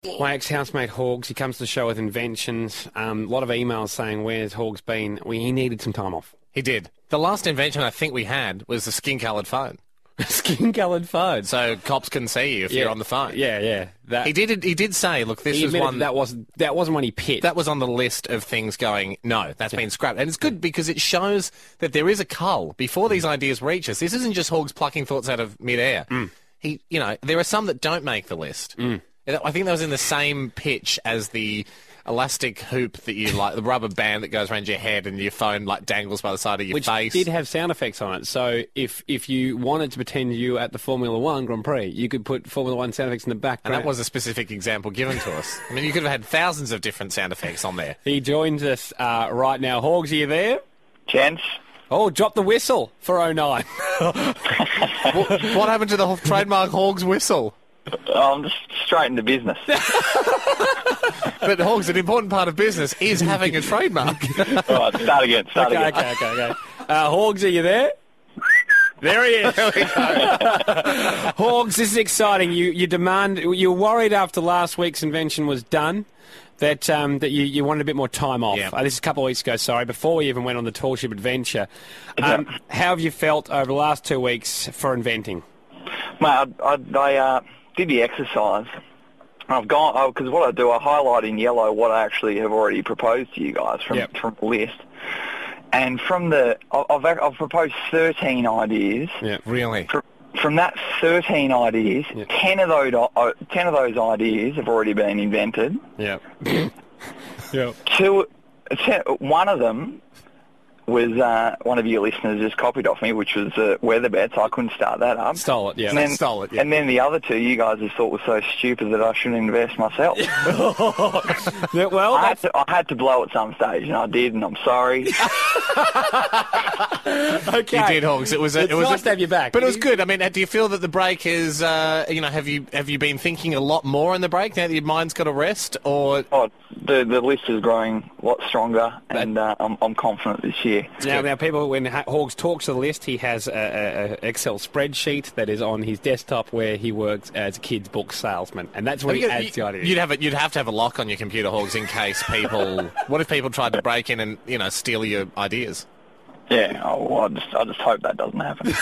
My ex-housemate Horgs, he comes to the show with inventions. A lot of emails saying, where's Horgs been? He needed some time off. He did. The last invention I think we had was the skin-coloured phone. Skin-coloured phone. So cops can see you if you're on the phone. Yeah. He did say, look, this is one... That wasn't one he picked. That was on the list of things going, no, that's been scrapped. And it's good because it shows that there is a cull before these ideas reach us. This isn't just Horgs plucking thoughts out of mid-air. There are some that don't make the list. I think that was in the same pitch as the elastic hoop that you like, the rubber band that goes around your head and your phone like dangles by the side of your face. Which did have sound effects on it. So if you wanted to pretend you were at the Formula 1 Grand Prix, you could put Formula 1 sound effects in the background. And that was a specific example given to us. I mean, you could have had thousands of different sound effects on there. He joins us right now. Horgs, are you there? Gents. Oh, drop the whistle for 09. What happened to the trademark Horgs whistle? I'm just straight into business. But Horgs, an important part of business is having a trademark. All right, start again. Okay. Horgs, are you there? There he is. There we go. Horgs, this is exciting. You're worried after last week's invention was done that you wanted a bit more time off. Yeah. This is a couple of weeks ago, before we even went on the tall ship adventure. How have you felt over the last 2 weeks for inventing? Mate, I did the exercise. I've gone, because what I do, I highlight in yellow what I actually have already proposed to you guys from the list. And from I've proposed 13 ideas. Yeah, really? From that 13 ideas, 10 of those ideas have already been invented. Yeah. One of them was one of your listeners just copied off me, which was weather bet, so I couldn't start that up. Stole it, yeah. And then the other two you guys just thought were so stupid that I shouldn't invest myself. Well, I had to blow at some stage, and I did, and I'm sorry. Okay. You did, Horgs. It was nice to have you back. But it was good. I mean, do you feel that the break is, have you been thinking a lot more in the break now that your mind's got a rest, or? Oh, the list is growing a lot stronger, and I'm confident this year. Now, people, when Horgs talks to the list, he has an Excel spreadsheet that is on his desktop where he works as a kid's book salesman, and that's where he adds the idea. You'd have to have a lock on your computer, Horgs, in case people. What if people tried to break in and steal your ideas? Yeah, I just hope that doesn't happen.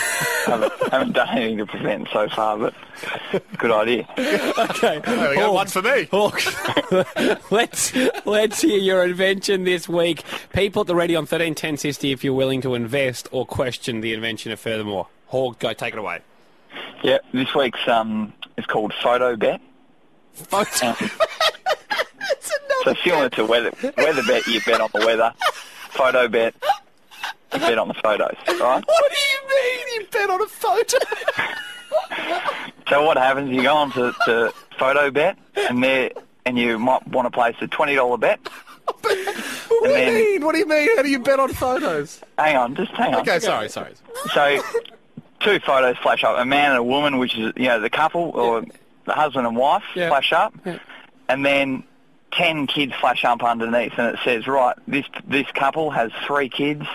haven't done anything to prevent so far, but good idea. Okay, there we go. One for me. Let's hear your invention this week. People at the ready on 131060 if you're willing to invest or question the invention of furthermore. Horg, go take it away. Yeah, this week's is called Photobet. So similar to weather bet, you bet on the weather. Photobet. You bet on the photos, right? What do you mean you bet on a photo? So what happens, you go on to Photobet, and you might want to place a $20 bet. What do you mean? What do you mean? How do you bet on photos? Hang on. Okay, sorry. So, two photos flash up, a man and a woman, which is, the couple, or the husband and wife flash up, and then 10 kids flash up underneath, and it says, right, this couple has 3 kids.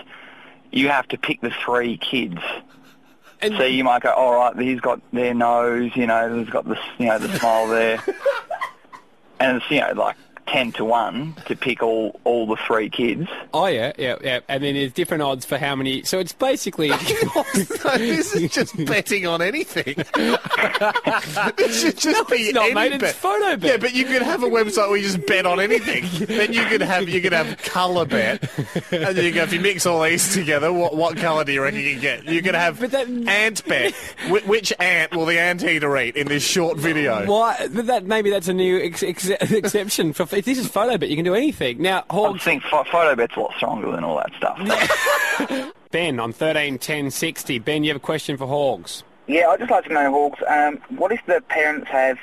You have to pick the 3 kids. And so you might go, all right, he's got their nose, he's got the, the smile there. And it's, like 10-1 to pick all the 3 kids. Oh, yeah. And then there's different odds for how many. So it's basically... This is just betting on anything. This should just be not, any mate, bet. it's Photobet. Yeah, but you could have a website where you just bet on anything. Then you could have colour bet. And then you go, if you mix all these together, what colour do you reckon you can get? You could have ant bet. Which ant will the anteater eat in this short video? Why? But maybe that's a new exception for... If this is Photobet, you can do anything. Now, Horgs... I think Photobet's a lot stronger than all that stuff. Ben, on 131060. Ben, you have a question for Horgs. Yeah, I'd just like to know, Horgs, what if the parents have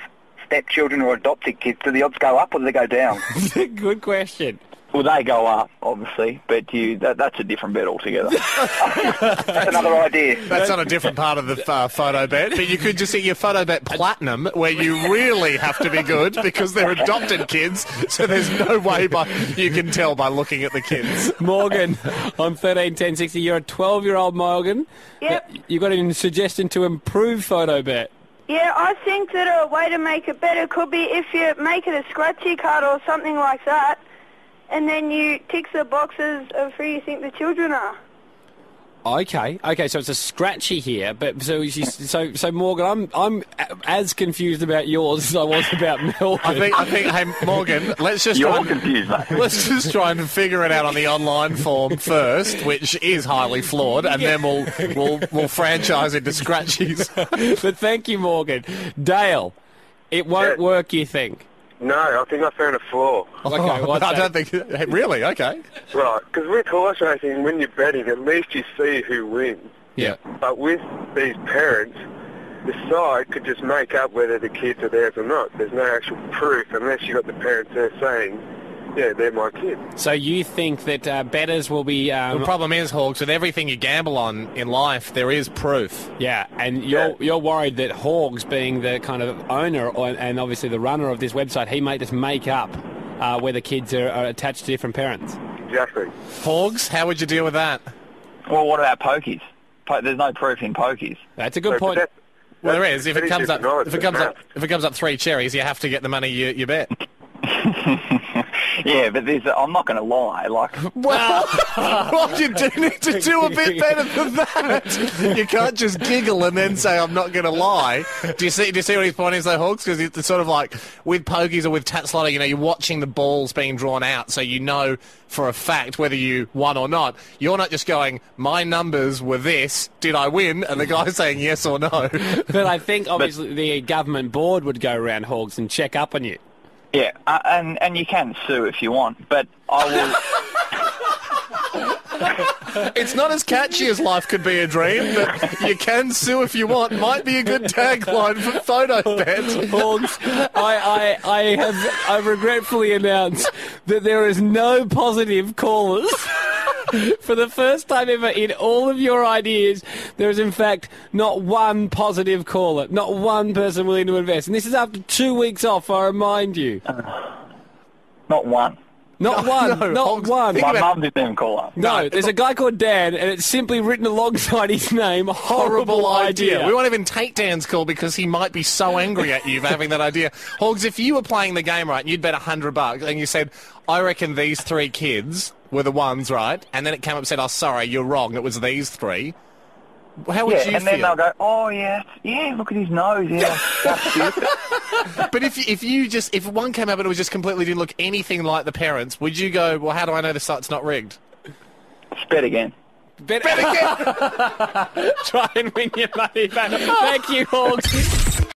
stepchildren or adopted kids? Do the odds go up or do they go down? Good question. Well, they go up, obviously, but that's a different bet altogether. That's another idea. That's on a different part of the photo bet, but you could just see your photo bet platinum, where you really have to be good because they're adopted kids, so there's no way you can tell by looking at the kids. Morgan, on 131060, you're a 12-year-old Morgan. Yep. You got a suggestion to improve photo bet. Yeah, I think that a way to make it better could be if you make it a scratchy card or something like that, and then you tick the boxes of who you think the children are. Okay, so it's a scratchy here, but so Morgan, I'm as confused about yours as I was about Melbourne. I think, hey Morgan, let's just confused, mate. Let's just try and figure it out on the online form first, which is highly flawed, and then we'll franchise into scratchies. But thank you, Morgan. Dale, it won't work, you think? No, I think I found a flaw. Okay, what's I that? don't think... Really? Okay. Right, because with horse racing, when you're betting, at least you see who wins. Yeah. But with these parents, the side could just make up whether the kids are theirs or not. There's no actual proof unless you got the parents there saying, yeah, they're my kids. So you think that bettors will be... The problem is, Horgs, with everything you gamble on in life, there is proof. Yeah, and you're worried that Horgs, being the kind of owner and obviously the runner of this website, he may just make up where the kids are attached to different parents. Exactly. Horgs, how would you deal with that? Well, what about pokies? There's no proof in pokies. That's a good point. Well, there is. If it comes up 3 cherries, you have to get the money you bet. Yeah, but I'm not going to lie. Well, you do need to do a bit better than that. You can't just giggle and then say, I'm not going to lie. Do you see what his point is, though, Hawks? Because it's sort of like with pokies or with tat slotting, you're watching the balls being drawn out, so you know for a fact whether you won or not. You're not just going, my numbers were this, did I win? And the guy's saying yes or no. But I think, obviously, the government board would go around, Horgs, and check up on you. Yeah, and you can sue if you want, but I will... It's not as catchy as life could be a dream, but you can sue if you want. Might be a good tagline for Photobet. Horgs, I regretfully announce that there is no positive callers. For the first time ever in all of your ideas, there is in fact not one positive caller, not one person willing to invest. And this is after 2 weeks off, I remind you. Not one. Not one. Not one. My mum didn't even call up. No, there's a guy called Dan, and it's simply written alongside his name, horrible idea. We won't even take Dan's call because he might be so angry at you for having that idea. Horgs, if you were playing the game right and you'd bet $100 and you said, I reckon these 3 kids were the ones, right? And then it came up and said, oh, sorry, you're wrong, it was these 3. How would you feel? And then they'll go, oh, yeah, look at his nose, yeah, that's stupid. But if one came up and it was just completely didn't look anything like the parents, would you go, well, how do I know the site's not rigged? Just bet again. Bet again! Try and win your money back. Thank you, Horgs.